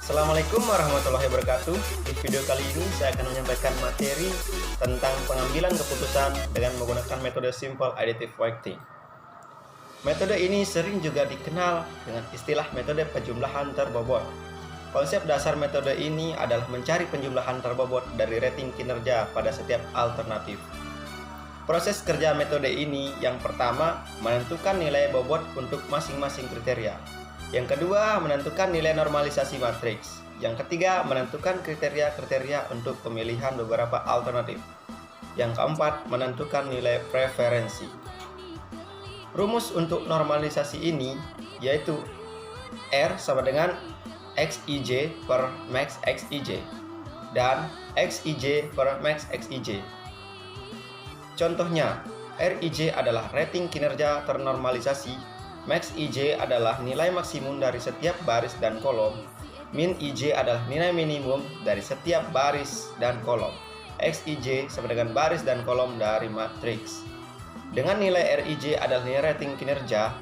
Assalamualaikum warahmatullahi wabarakatuh. Di video kali ini saya akan menyampaikan materi tentang pengambilan keputusan dengan menggunakan metode simple additive weighting. Metode ini sering juga dikenal dengan istilah metode penjumlahan terbobot. Konsep dasar metode ini adalah mencari penjumlahan terbobot dari rating kinerja pada setiap alternatif. Proses kerja metode ini yang pertama menentukan nilai bobot untuk masing-masing kriteria. Yang kedua menentukan nilai normalisasi matriks. Yang ketiga menentukan kriteria-kriteria untuk pemilihan beberapa alternatif. Yang keempat menentukan nilai preferensi. Rumus untuk normalisasi ini yaitu R sama dengan XIJ per max XIJ dan XIJ per max XIJ. Contohnya, RIJ adalah rating kinerja ternormalisasi, max IJ adalah nilai maksimum dari setiap baris dan kolom, min IJ adalah nilai minimum dari setiap baris dan kolom, XIJ sama dengan baris dan kolom dari matriks. Dengan nilai RIJ adalah nilai rating kinerja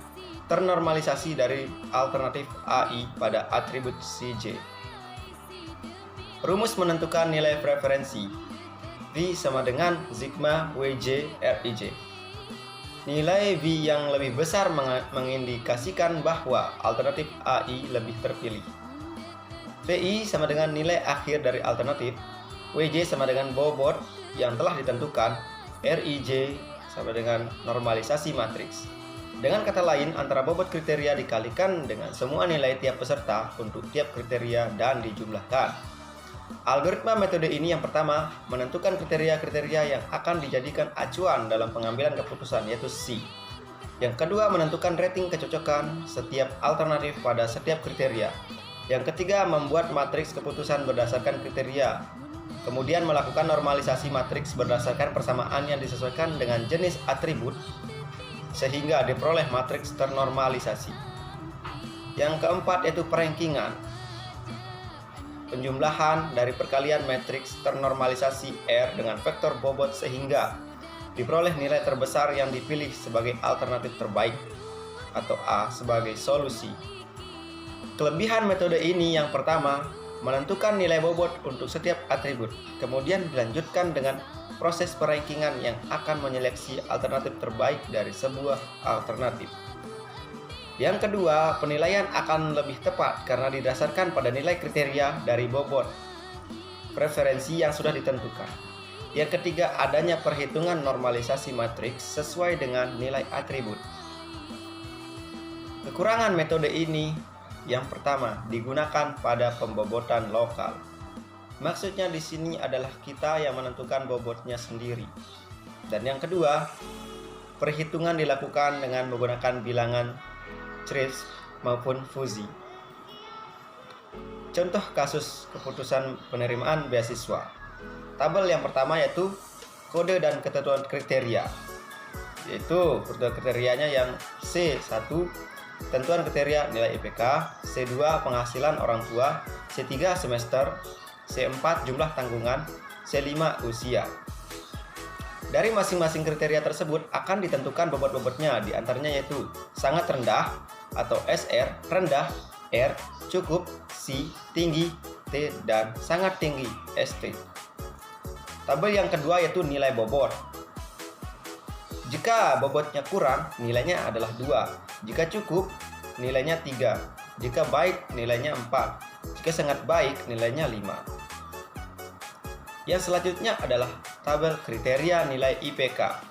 ternormalisasi dari alternatif AI pada atribut CJ. Rumus menentukan nilai preferensi V sama dengan sigma WJ RIJ. Nilai V yang lebih besar mengindikasikan bahwa alternatif AI lebih terpilih. VI sama dengan nilai akhir dari alternatif, WJ sama dengan bobot yang telah ditentukan, RIJ sama dengan normalisasi matriks. Dengan kata lain, antara bobot kriteria dikalikan dengan semua nilai tiap peserta untuk tiap kriteria dan dijumlahkan. Algoritma metode ini yang pertama menentukan kriteria-kriteria yang akan dijadikan acuan dalam pengambilan keputusan yaitu C. Yang kedua menentukan rating kecocokan setiap alternatif pada setiap kriteria. Yang ketiga membuat matriks keputusan berdasarkan kriteria. Kemudian melakukan normalisasi matriks berdasarkan persamaan yang disesuaikan dengan jenis atribut sehingga diperoleh matriks ternormalisasi. Yang keempat yaitu perankingan. Penjumlahan dari perkalian matriks ternormalisasi R dengan vektor bobot sehingga diperoleh nilai terbesar yang dipilih sebagai alternatif terbaik atau A sebagai solusi. Kelebihan metode ini yang pertama menentukan nilai bobot untuk setiap atribut, kemudian dilanjutkan dengan proses perankingan yang akan menyeleksi alternatif terbaik dari sebuah alternatif. Yang kedua, penilaian akan lebih tepat karena didasarkan pada nilai kriteria dari bobot preferensi yang sudah ditentukan. Yang ketiga, adanya perhitungan normalisasi matriks sesuai dengan nilai atribut. Kekurangan metode ini yang pertama digunakan pada pembobotan lokal. Maksudnya di sini adalah kita yang menentukan bobotnya sendiri. Dan yang kedua, perhitungan dilakukan dengan menggunakan bilangan Crisp maupun Fuzi. Contoh kasus keputusan penerimaan beasiswa. Tabel yang pertama yaitu kode dan ketentuan kriteria. Yaitu kode kriterianya yang C1 tentuan kriteria nilai IPK, C2 penghasilan orang tua, C3 semester, C4 jumlah tanggungan, C5 usia. Dari masing-masing kriteria tersebut akan ditentukan bobot-bobotnya, diantaranya yaitu sangat rendah atau SR, rendah R, cukup C, tinggi T, dan sangat tinggi ST. Tabel yang kedua yaitu nilai bobot. Jika bobotnya kurang, nilainya adalah 2. Jika cukup, nilainya 3. Jika baik, nilainya 4. Jika sangat baik, nilainya 5. Yang selanjutnya adalah tabel kriteria nilai IPK.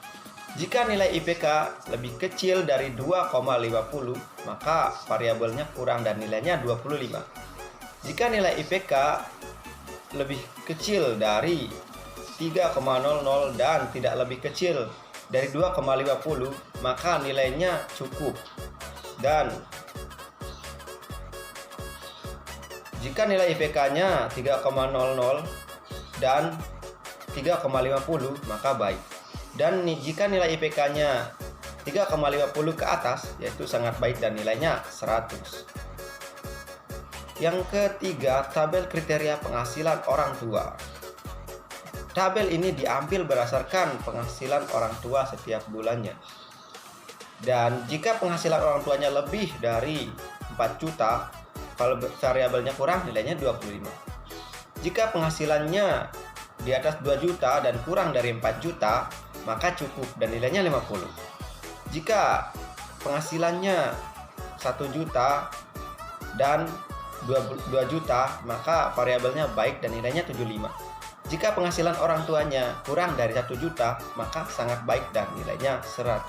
Jika nilai IPK lebih kecil dari 2,50, maka variabelnya kurang dan nilainya 25. Jika nilai IPK lebih kecil dari 3,00 dan tidak lebih kecil dari 2,50, maka nilainya cukup. Dan jika nilai IPK-nya 3,00 dan 3,50 maka baik. Dan jika nilai IPK-nya 3,50 ke atas yaitu sangat baik dan nilainya 100. Yang ketiga, tabel kriteria penghasilan orang tua. Tabel ini diambil berdasarkan penghasilan orang tua setiap bulannya. Dan jika penghasilan orang tuanya lebih dari 4 juta, Kalau variabelnya kurang, nilainya 25. Jika penghasilannya di atas 2 juta dan kurang dari 4 juta, maka cukup dan nilainya 50. Jika penghasilannya 1 juta dan 2 juta, maka variabelnya baik dan nilainya 75. Jika penghasilan orang tuanya kurang dari 1 juta, maka sangat baik dan nilainya 100.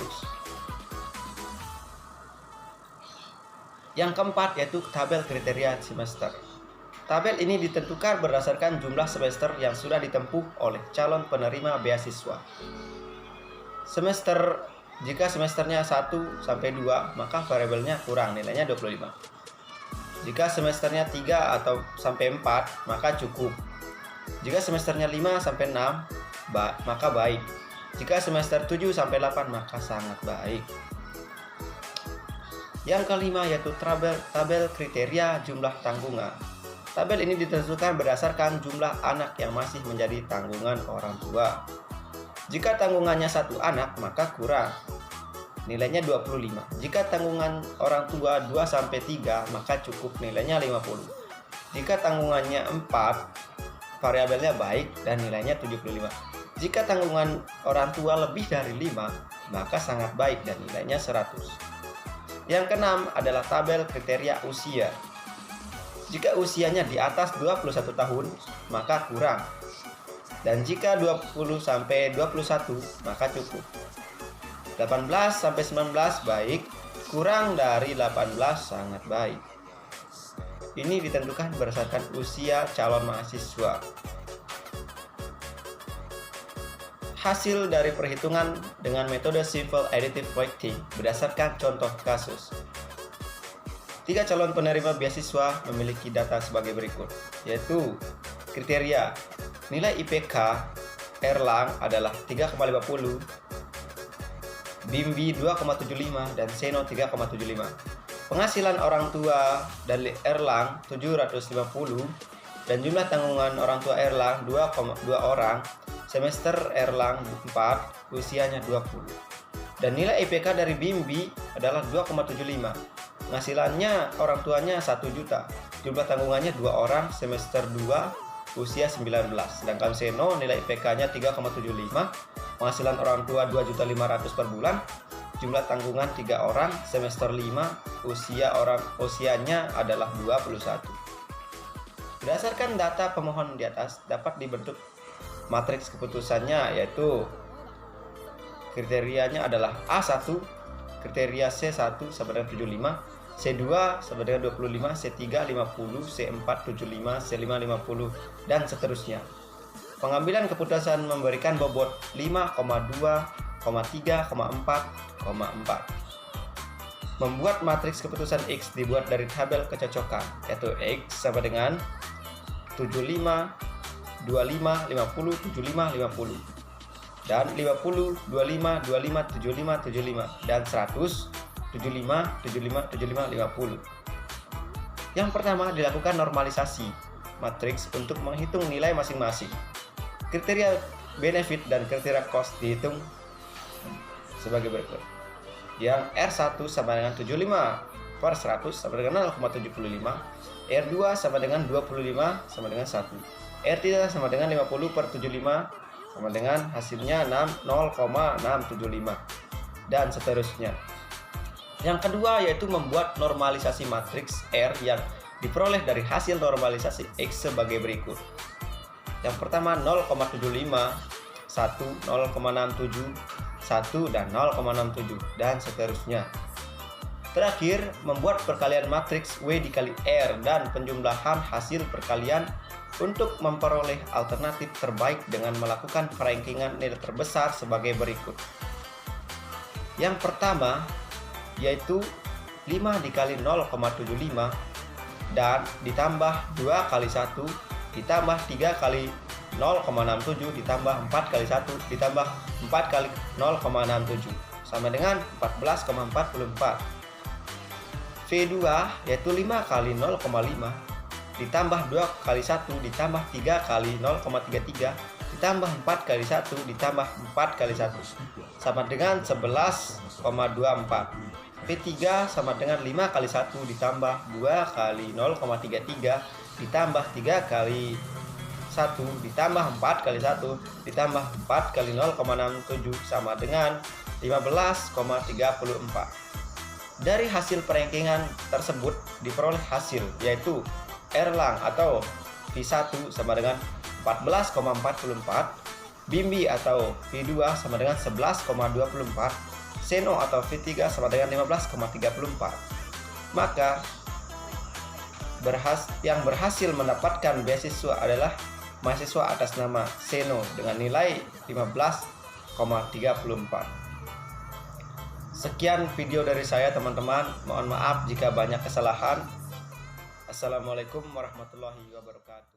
Yang keempat yaitu tabel kriteria semester. Tabel ini ditentukan berdasarkan jumlah semester yang sudah ditempuh oleh calon penerima beasiswa. Jika semesternya 1 sampai 2, maka variabelnya kurang, nilainya 25. Jika semesternya 3 atau sampai 4, maka cukup. Jika semesternya 5 sampai 6, maka baik. Jika semester 7 sampai 8, maka sangat baik. Yang kelima yaitu tabel kriteria jumlah tanggungan. Tabel ini ditentukan berdasarkan jumlah anak yang masih menjadi tanggungan orang tua. Jika tanggungannya 1 anak, maka kurang. Nilainya 25. Jika tanggungan orang tua 2 sampai 3, maka cukup, nilainya 50. Jika tanggungannya 4, variabelnya baik dan nilainya 75. Jika tanggungan orang tua lebih dari 5, maka sangat baik dan nilainya 100. Yang keenam adalah tabel kriteria usia. Jika usianya di atas 21 tahun, maka kurang. Dan jika 20 sampai 21, maka cukup. 18 sampai 19 baik, kurang dari 18 sangat baik. Ini ditentukan berdasarkan usia calon mahasiswa. Hasil dari perhitungan dengan metode Simple Additive Weighting berdasarkan contoh kasus. 3 calon penerima beasiswa memiliki data sebagai berikut, yaitu kriteria nilai IPK Erlang adalah 3,50, Bimbi 2,75, dan Seno 3,75. Penghasilan orang tua dari Erlang 750 dan jumlah tanggungan orang tua Erlang 2,2 orang. Semester Erlang 4, usianya 20. Dan nilai IPK dari Bimbi adalah 2,75. Penghasilannya orang tuanya 1 juta. Jumlah tanggungannya 2 orang, semester 2, usia 19. Sedangkan Seno nilai IPK-nya 3,75. Penghasilan orang tua 2.500.000 per bulan. Jumlah tanggungan 3 orang, semester 5, usianya adalah 21. Berdasarkan data pemohon di atas dapat dibentuk matriks keputusannya, yaitu kriterianya adalah A1, kriteria C1 sama dengan 75, C2 sama dengan 25, C3 50, C4 75, C5 50, dan seterusnya. Pengambilan keputusan memberikan bobot 5,2, 3,4, 4. Membuat matriks keputusan X dibuat dari tabel kecocokan, yaitu X sama dengan 75, 25, 50, 75, 50, dan 50, 25, 25, 75, 75, dan 100, 75, 75, 75, 50. Yang pertama dilakukan normalisasi matriks untuk menghitung nilai masing-masing. Kriteria benefit dan kriteria cost dihitung sebagai berikut. Yang R1 sama dengan 75 per 100 sama dengan 0,75, R2 sama dengan 25 sama dengan 1, R3 sama dengan 50 per 75 sama dengan hasilnya 0,675, dan seterusnya. Yang kedua yaitu membuat normalisasi matriks R yang diperoleh dari hasil normalisasi X sebagai berikut. Yang pertama 0,75, 1, 0,67, 1, dan 0,67, dan seterusnya. Terakhir, membuat perkalian matriks W dikali R dan penjumlahan hasil perkalian untuk memperoleh alternatif terbaik dengan melakukan perankingan nilai terbesar sebagai berikut. Yang pertama yaitu 5 dikali 0,75 dan ditambah 2 kali 1 ditambah 3 kali 0,67 ditambah 4 kali 1 ditambah 4 kali 0,67 sama dengan 14,44. V2 yaitu 5 kali 0,5 ditambah 2 kali 1 ditambah 3 kali 0,33 ditambah 4 kali 1 ditambah 4 kali 1 sama dengan 11,24. V3 sama dengan 5 kali 1 ditambah 2 kali 0,33 ditambah 3 kali 1 ditambah 4 kali 1 ditambah 4 kali 0,67 sama dengan 15,34. Dari hasil perankingan tersebut diperoleh hasil yaitu Erlang atau V1 sama dengan 14,44, Bimbi atau V2 sama dengan 11,24, Seno atau V3 sama dengan 15,34. Maka yang berhasil mendapatkan beasiswa adalah mahasiswa atas nama Seno dengan nilai 15,34. Sekian video dari saya teman-teman, mohon maaf jika banyak kesalahan. Assalamualaikum warahmatullahi wabarakatuh.